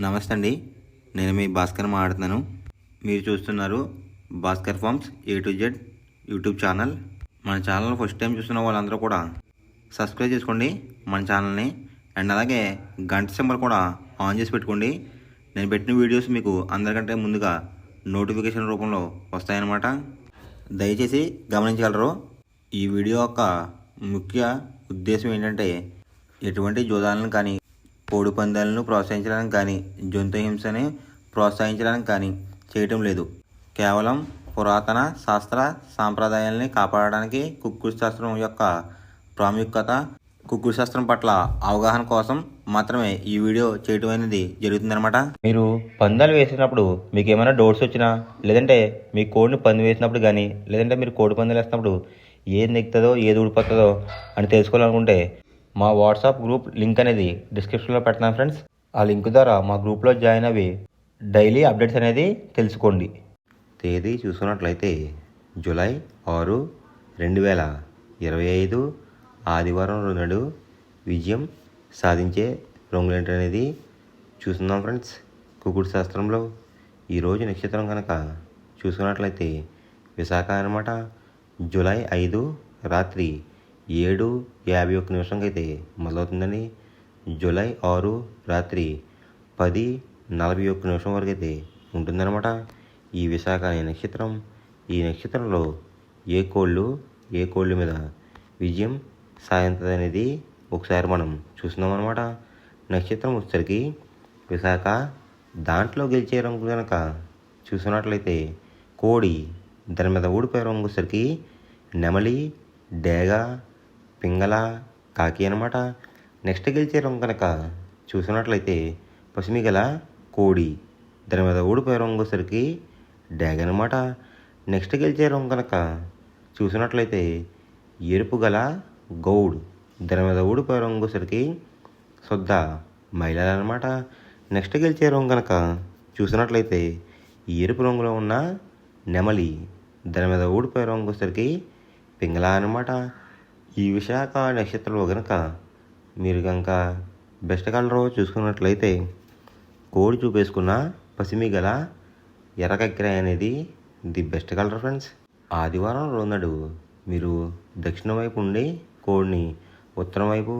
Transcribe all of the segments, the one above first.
నమస్తే అండి. నేను మీ భాస్కర్ మాట్లాడుతున్నాను. మీరు చూస్తున్నారు Bhaskar Farms A to Z YouTube channel. మన ఛానల్ ఫస్ట్ టైం చూస్తున్న వాళ్ళందరూ కూడా సబ్స్క్రైబ్ చేసుకోండి మన ఛానల్ని. అండ్ అలాగే గంట సింబల్ కూడా ఆన్ చేసి పెట్టుకోండి. నేను పెట్టిన వీడియోస్ మీకు అందరికంటే ముందుగా నోటిఫికేషన్ రూపంలో వస్తాయన్నమాట. దయచేసి గమనించగలరు. ఈ వీడియో యొక్క ముఖ్య ఉద్దేశం ఏంటంటే ఎటువంటి జోదాలను కానీ కోడి పందాలను ప్రోత్సహించడానికి కానీ జంతు హింసని ప్రోత్సహించడానికి కానీ చేయటం లేదు. కేవలం పురాతన శాస్త్ర సాంప్రదాయాల్ని కాపాడడానికి కుక్కుడు శాస్త్రం యొక్క ప్రాముఖ్యత, కుక్కుడు శాస్త్రం పట్ల అవగాహన కోసం మాత్రమే ఈ వీడియో చేయటం అనేది జరుగుతుందన్నమాట. మీరు పందాలు వేసినప్పుడు మీకు ఏమైనా డౌట్స్ వచ్చినా, లేదంటే మీ కోడిని పంది వేసినప్పుడు కానీ, లేదంటే మీరు కోడి పందాలు వేసినప్పుడు ఏది నెక్కుతుందో ఏది ఊడిపోతుందో అని తెలుసుకోవాలనుకుంటే మా వాట్సాప్ గ్రూప్ లింక్ అనేది డిస్క్రిప్షన్లో పెడతాను ఫ్రెండ్స్. ఆ లింక్ ద్వారా మా గ్రూప్లో జాయిన్ అవి డైలీ అప్డేట్స్ అనేది తెలుసుకోండి. తేదీ చూసుకున్నట్లయితే జూలై 6, 2025 ఆదివారం నాడు విజయం సాధించే రంగులేంటి అనేది చూస్తున్నాం ఫ్రెండ్స్. కుక్కుడు శాస్త్రంలో ఈరోజు నక్షత్రం కనుక చూసుకున్నట్లయితే విశాఖ అనమాట. జూలై 5 రాత్రి 7:51 అయితే మొదలవుతుందని. జూలై 6 రాత్రి 10:41 వరకు అయితే ఉంటుందన్నమాట ఈ విశాఖ అనే నక్షత్రం. ఈ నక్షత్రంలో ఏ కోళ్ళు మీద విజయం సాధించదు అనేది ఒకసారి మనం చూస్తున్నాం అనమాట. నక్షత్రం వచ్చేసరికి విశాఖ. దాంట్లో గెలిచే రంగు కనుక చూసుకున్నట్లయితే కోడి, దాని మీద ఊడిపోయే రంగు వచ్చేసరికి నెమలి, డేగ, పింగళ, కాకి అనమాట. నెక్స్ట్ గెలిచే రంగు కనుక చూసినట్లయితే పసిమి గల కోడి, దాని మీద ఊడిపోయే రంగు వచ్చేసరికి డేగ అనమాట. నెక్స్ట్ గెలిచే రంగు కనుక చూసినట్లయితే ఎరుపు గల గౌడ్, దాని మీద ఊడిపోయే రంగు వచ్చేసరికి శుద్ధ మహిళలు అనమాట. నెక్స్ట్ గెలిచే రంగు కనుక చూసినట్లయితే ఎరుపు రంగులో ఉన్న నెమలి, దాని మీద ఊడిపోయే రంగు వచ్చేసరికి పింగళ అనమాట. ఈ విశాఖ నక్షత్రంలో కనుక మీరు కనుక బెస్ట్ కలర్ చూసుకున్నట్లయితే కోడి చూపేసుకున్న పసిమి గల ఎర్రకక్కిరాయి అనేది ది బెస్ట్ కలర్ ఫ్రెండ్స్. ఆదివారం రోజునాడు మీరు దక్షిణం వైపు ఉండి కోడిని ఉత్తరం వైపు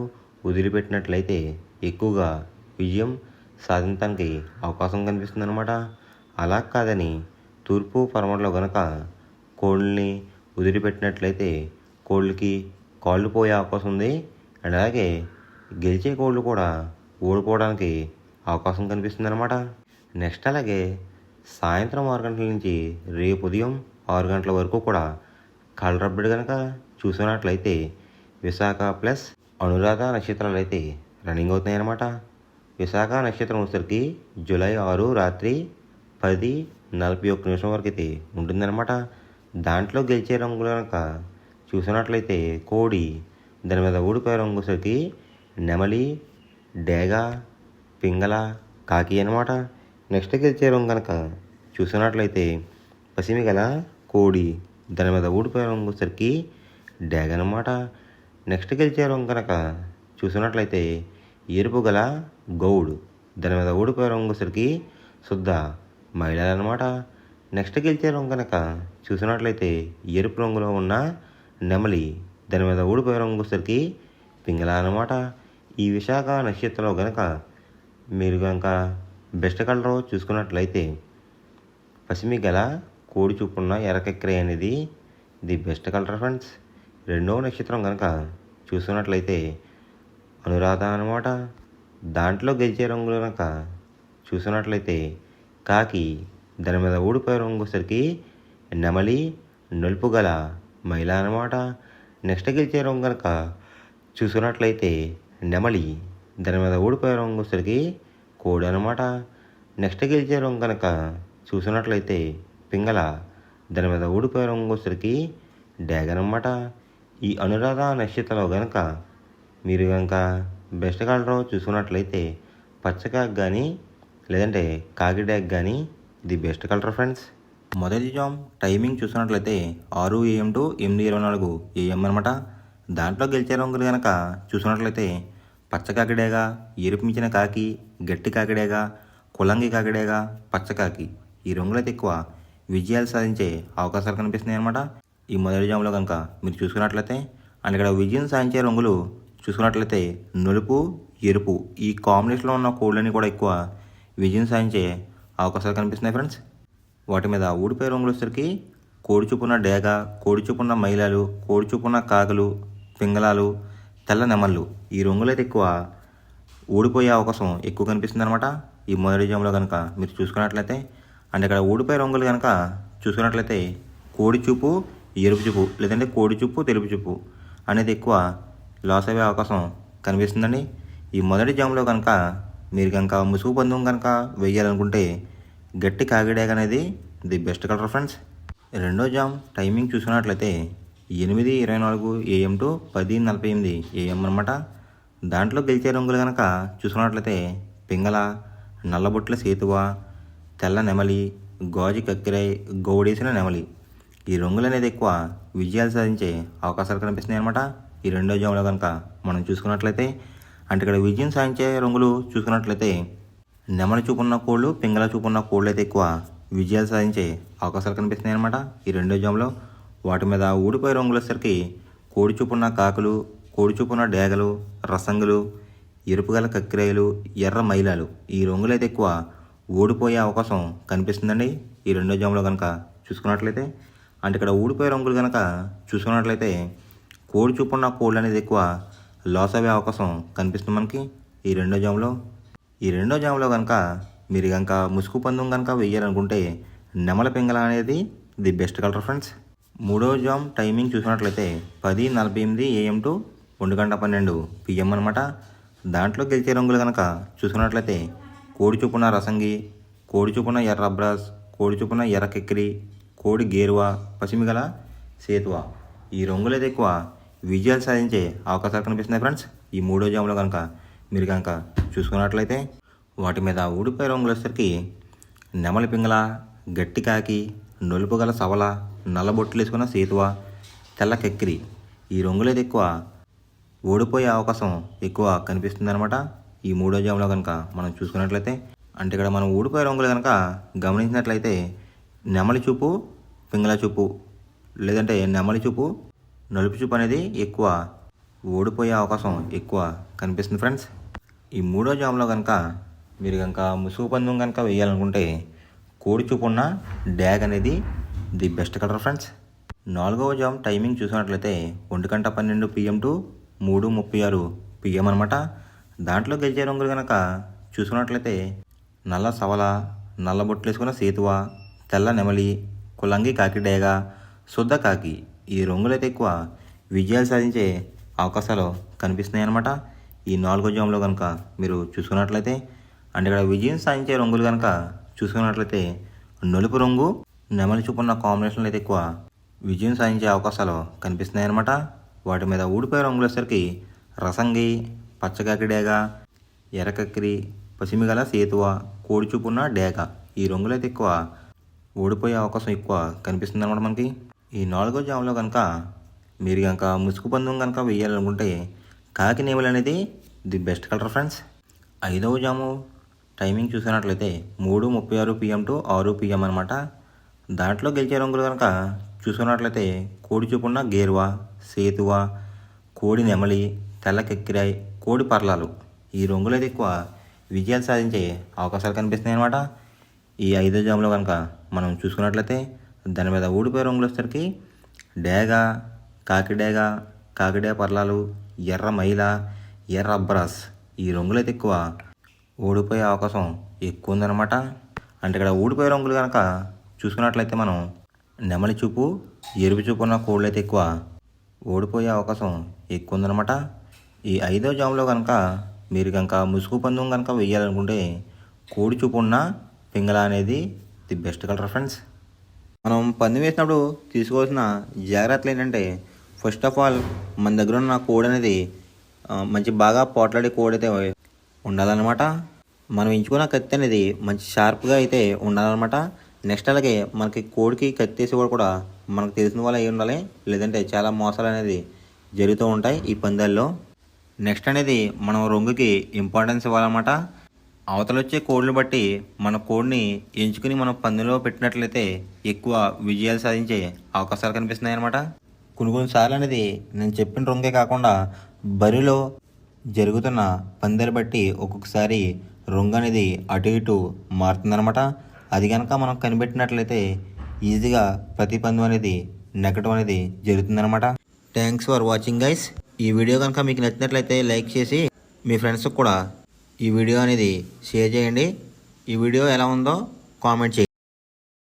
వదిలిపెట్టినట్లయితే ఎక్కువగా విజయం సాధించడానికి అవకాశం కనిపిస్తుంది అనమాట. అలా కాదని తూర్పు పడమరలో కనుక కోళ్ళని వదిలిపెట్టినట్లయితే కోళ్ళకి కాళ్ళు పోయే అవకాశం ఉంది. అండ్ అలాగే గెలిచే కోళ్ళు కూడా ఓడిపోవడానికి అవకాశం కనిపిస్తుంది అనమాట. నెక్స్ట్ అలాగే సాయంత్రం 6 గంటల నుంచి రేపు ఉదయం 6 గంటల వరకు కూడా కలరబ్బడి కనుక చూసినట్లయితే విశాఖ ప్లస్ అనురాధ నక్షత్రాలు అయితే రన్నింగ్ అవుతున్నాయి అన్నమాట. విశాఖ నక్షత్రం వచ్చేసరికి జూలై 6 రాత్రి 10:41 వరకు అయితే ఉంటుందన్నమాట. దాంట్లో గెలిచే రంగులు కనుక చూసినట్లయితే కోడి, దాని మీద ఊడిపోయే రంగు వచ్చేసరికి నెమలి, డేగ, పింగళ, కాకి అనమాట. నెక్స్ట్ గెలిచే రంగు కనుక చూసినట్లయితే పసిమి గల కోడి, దాని మీద ఊడిపోయే రంగు వచ్చేసరికి డేగ అనమాట. నెక్స్ట్ గెలిచే రంగు కనుక చూసినట్లయితే ఎరుపు గల గౌడ్, దాని మీద ఊడిపోయే రంగు వచ్చేసరికి శుద్ధ మహిళలు అనమాట. నెక్స్ట్ గెలిచే రంగు కనుక చూసినట్లయితే ఎరుపు రంగులో ఉన్న నెమలి, దాని మీద ఊడిపోయే రంగు వచ్చేసరికి పింగళ అనమాట. ఈ విశాఖ నక్షత్రంలో కనుక మీరు కనుక బెస్ట్ కలర్ చూసుకున్నట్లయితే పసిమి గల కోడి చూపున్న ఎర్రకక్కిరాయి అనేది ది బెస్ట్ కలర్ ఫ్రెండ్స్. రెండవ నక్షత్రం కనుక చూసుకున్నట్లయితే అనురాధ అనమాట. దాంట్లో గెలిచే రంగులు కనుక చూసినట్లయితే కాకి, దాని మీద ఊడిపోయే రంగు వచ్చేసరికి నెమలి, నలుపు గల మహిళ అనమాట. నెక్స్ట్ గెలిచే రంగు కనుక చూసుకున్నట్లయితే నెమలి, దాని మీద ఊడిపోయే రంగు వచ్చేసరికి కోడి అనమాట. నెక్స్ట్ గెలిచే రంగు కనుక చూసినట్లయితే పింగళ, దాని మీద ఊడిపోయే రంగు వచ్చేసరికి డేగ అనమాట. ఈ అనురాధ నక్షత్రంలో కనుక మీరు కనుక బెస్ట్ కలర్ చూసుకున్నట్లయితే పచ్చకాకి కానీ, లేదంటే కాకి డాగ్ కానీ ది బెస్ట్ కలర్ ఫ్రెండ్స్. మొదటి జామ్ టైమింగ్ చూసినట్లయితే 6 AM to 8:24 AM అనమాట. దాంట్లో గెలిచే రంగులు కనుక చూసినట్లయితే పచ్చ కాకిడేగా, ఎరుపు మించిన కాకి, గట్టి కాకిడేగా, కులంగి కాకిడేగా, పచ్చకాకి ఈ రంగులైతే ఎక్కువ విజయాలు సాధించే అవకాశాలు కనిపిస్తున్నాయి అన్నమాట ఈ మొదటి జాములో కనుక మీరు చూసుకున్నట్లయితే. అండ్ ఇక్కడ విజయం సాధించే రంగులు చూసుకున్నట్లయితే నలుపు, ఎరుపు ఈ కాంబినేషన్లో ఉన్న కోళ్ళని కూడా ఎక్కువ విజయం సాధించే అవకాశాలు కనిపిస్తున్నాయి ఫ్రెండ్స్. వాటి మీద ఊడిపోయే రంగులు వచ్చేసరికి కోడి చూపున్న డేగ, కోడి చూపున్న మైలాలు, కోడి చూపున్న కాకులు, పింగళాలు, తెల్ల నెమళ్ళు ఈ రంగులైతే ఎక్కువ ఊడిపోయే అవకాశం ఎక్కువ కనిపిస్తుంది అనమాట ఈ మొదటి జాములో కనుక మీరు చూసుకున్నట్లయితే. అండ్ ఇక్కడ ఊడిపోయే రంగులు కనుక చూసుకున్నట్లయితే కోడి చూపు, ఎరుపు చూపు లేదంటే కోడి చూపు, తెలుపు చూపు అనేది ఎక్కువ లాస్ అయ్యే అవకాశం కనిపిస్తుందండి ఈ మొదటి జాములో కనుక. మీరు కనుక ముసుగు పందెం కనుక వేయాలనుకుంటే గట్టి కాకిడేగ అనేది ది బెస్ట్ కలర్ ఫ్రెండ్స్. రెండో జామ్ టైమింగ్ చూసుకున్నట్లయితే 8:24 AM టు 10:48 AM అనమాట. దాంట్లో గెలిచే రంగులు కనుక చూసుకున్నట్లయితే పింగళ, నల్లబొట్ల సేతువ, తెల్ల నెమలి, గాజు కక్కిరై, గౌడేసిన నెమలి ఈ రంగులు అనేది ఎక్కువ విజయాలు సాధించే అవకాశాలు కనిపిస్తున్నాయి అనమాట ఈ రెండో జాములో కనుక మనం చూసుకున్నట్లయితే. అంటే ఇక్కడ విజయం సాధించే రంగులు చూసుకున్నట్లయితే నెమలి చూపున్న కోళ్ళు, పింగళ చూపున్న కోళ్ళు అయితే ఎక్కువ విజయాలు సాధించే అవకాశాలు కనిపిస్తున్నాయి అనమాట ఈ రెండో జాములో. వాటి మీద ఊడిపోయే రంగులు వచ్చేసరికి కోడి చూపున్న కాకులు, కోడి చూపున్న డేగలు, రసంగులు, ఎరుపుగల కక్కిరాయలు, ఎర్ర మైలాలు ఈ రంగులు అయితే ఎక్కువ ఓడిపోయే అవకాశం కనిపిస్తుందండి ఈ రెండో జాములో కనుక చూసుకున్నట్లయితే. అంటే ఇక్కడ ఊడిపోయే రంగులు కనుక చూసుకున్నట్లయితే కోడి చూపున్న కోళ్ళు అనేది ఎక్కువ లాస్ అయ్యే అవకాశం కనిపిస్తుంది మనకి ఈ రెండో జాములో. ఈ రెండో జాములో కనుక మీరు కనుక ముసుగు పందెం కనుక వేయాలనుకుంటే నెమల పింగళ అనేది ది బెస్ట్ కలర్ ఫ్రెండ్స్. మూడో జామ్ టైమింగ్ చూసినట్లయితే 10:48 AM టు 1:12 PM అనమాట. దాంట్లో గెలిచే రంగులు కనుక చూసుకున్నట్లయితే కోడి చూపున రసంగి, కోడి చూపున ఎర్ర అబ్రాస్, కోడి చూపున ఎర్ర కెక్కిరి, కోడి గేరువా, పసిమిగల సేతువ ఈ రంగులు అయితే ఎక్కువ విజయాలు సాధించే అవకాశాలు కనిపిస్తున్నాయి ఫ్రెండ్స్ ఈ మూడో జాములో కనుక మీరు కనుక చూసుకున్నట్లయితే. వాటి మీద ఊడిపోయే రంగులు వచ్చేసరికి నెమలి పింగళ, గట్టి కాకి, నలుపు గల సవల, నల్లబొట్లు వేసుకున్న సేతువ, తెల్ల కెక్కిరి ఈ రంగులైతే ఎక్కువ ఓడిపోయే అవకాశం ఎక్కువ కనిపిస్తుంది అనమాట ఈ మూడో జాములో కనుక మనం చూసుకున్నట్లయితే. అంటే ఇక్కడ మనం ఊడిపోయే రంగులు కనుక గమనించినట్లయితే నెమలి చూపు, పింగళ చూపు లేదంటే నెమలి చూపు, నలుపు చూపు అనేది ఎక్కువ ఓడిపోయే అవకాశం ఎక్కువ కనిపిస్తుంది ఫ్రెండ్స్. ఈ మూడో జాములో కనుక మీరు కనుక ముసుగు పందెం కనుక వేయాలనుకుంటే కోడి చూపు ఉన్న డ్యాగ్ అనేది ది బెస్ట్ కలర్ ఫ్రెండ్స్. నాలుగవ జామ్ టైమింగ్ చూసినట్లయితే 1:12 PM టు 3:36 PM అనమాట. దాంట్లో గెలిచే రంగులు కనుక చూసుకున్నట్లయితే నల్ల సవల, నల్ల బొట్లు వేసుకున్న సేతువ, తెల్ల నెమలి, కులంగి కాకిడేగ, శుద్ధ కాకి ఈ రంగులైతే ఎక్కువ విజయాలు సాధించే అవకాశాలు కనిపిస్తున్నాయి అన్నమాట ఈ నాలుగో జామ్లో కనుక మీరు చూసుకున్నట్లయితే. అండ్ ఇక్కడ విజయం సాధించే రంగులు కనుక చూసుకున్నట్లయితే నలుపు రంగు, నెమలి చూపున్న కాంబినేషన్లో అయితే ఎక్కువ విజయం సాధించే అవకాశాలు కనిపిస్తున్నాయి అన్నమాట. వాటి మీద ఊడిపోయే రంగులు వచ్చేసరికి రసంగి, పచ్చకాకి డేగ, ఎర్రకక్కిరి, పసిమిగల సేతువ, కోడి చూపున్న డేగ ఈ రంగులు అయితే ఎక్కువ ఓడిపోయే అవకాశం ఎక్కువ కనిపిస్తుంది అనమాట మనకి ఈ నాలుగో జాములో కనుక మీరు కనుక ముసుగు పందెం కనుక వేయాలనుకుంటే కాకి నేమలు అనేది ది బెస్ట్ కలర్ ఫ్రెండ్స్. ఐదవ జాము టైమింగ్ చూసినట్లయితే 3:36 PM టు 6 PM అనమాట. దాంట్లో గెలిచే రంగులు కనుక చూసుకున్నట్లయితే కోడి చూపున్న గేరువా, సేతువ, కోడి నెమలి, తెల్ల కెక్కిరాయ్, కోడి పర్లాలు ఈ రంగులు అయితే ఎక్కువ విజయాలు సాధించే అవకాశాలు కనిపిస్తున్నాయి అనమాట ఈ ఐదో జాములో కనుక మనం చూసుకున్నట్లయితే. దాని మీద ఊడిపోయే రంగులు వచ్చేసరికి డేగ, కాకిడేగ, కాకిడే పర్లాలు, ఎర్ర మైల, ఎర్ర అబ్రాస్ ఈ రంగులు అయితే ఎక్కువ ఓడిపోయే అవకాశం ఎక్కువ ఉందన్నమాట. అంటే ఇక్కడ ఊడిపోయే రంగులు కనుక చూసుకున్నట్లయితే మనం నెమలి చూపు, ఎరుపు చూపు ఉన్న కోళ్ళు అయితే ఎక్కువ ఓడిపోయే అవకాశం ఎక్కువ ఉందన్నమాట. ఈ ఐదో జాములో కనుక మీరు కనుక ముసుగు పందెం కనుక వేయాలనుకుంటే కోడి చూపు ఉన్న పింగళ అనేది ది బెస్ట్ కలర్ ఫ్రెండ్స్. మనం పందెం వేసినప్పుడు తీసుకోవాల్సిన జాగ్రత్తలు ఏంటంటే ఫస్ట్ ఆఫ్ ఆల్ మన దగ్గర ఉన్న కోడి అనేది మంచి బాగా పోట్లాడే కోడి అయితే ఉండాలన్నమాట. మనం ఎంచుకున్న కత్తి అనేది మంచి షార్ప్గా అయితే ఉండాలన్నమాట. నెక్స్ట్ అలాగే మనకి కోడికి కత్తి వేసేవాడు కూడా మనకు తెలిసిన వాళ్ళు అయి ఉండాలి, లేదంటే చాలా మోసాలు అనేది జరుగుతూ ఉంటాయి ఈ పందాల్లో. నెక్స్ట్ అనేది మనం రంగుకి ఇంపార్టెన్స్ ఇవ్వాలన్నమాట. అవతలొచ్చే కోడ్లు బట్టి మన కోడ్ని ఎంచుకుని మనం పందెంలో పెట్టినట్లయితే ఎక్కువ విజయాలు సాధించే అవకాశాలు కనిపిస్తున్నాయి అన్నమాట. కొన్నిసార్లు అనేది నేను చెప్పిన రొంగే కాకుండా బరిలో జరుగుతున్న పందాలు బట్టి ఒక్కొక్కసారి రొంగ అనేది అటు ఇటు మారుతుందన్నమాట. అది కనుక మనం కనిపెట్టినట్లయితే ఈజీగా ప్రతి పందెం అనేది నెగ్గడం అనేది జరుగుతుందన్నమాట. Thanks for watching guys. ఈ వీడియో కనుక మీకు నచ్చినట్లయితే లైక్ చేసి మీ ఫ్రెండ్స్కి కూడా ఈ వీడియో అనేది షేర్ చేయండి. ఈ వీడియో ఎలా ఉందో కామెంట్ చేయండి.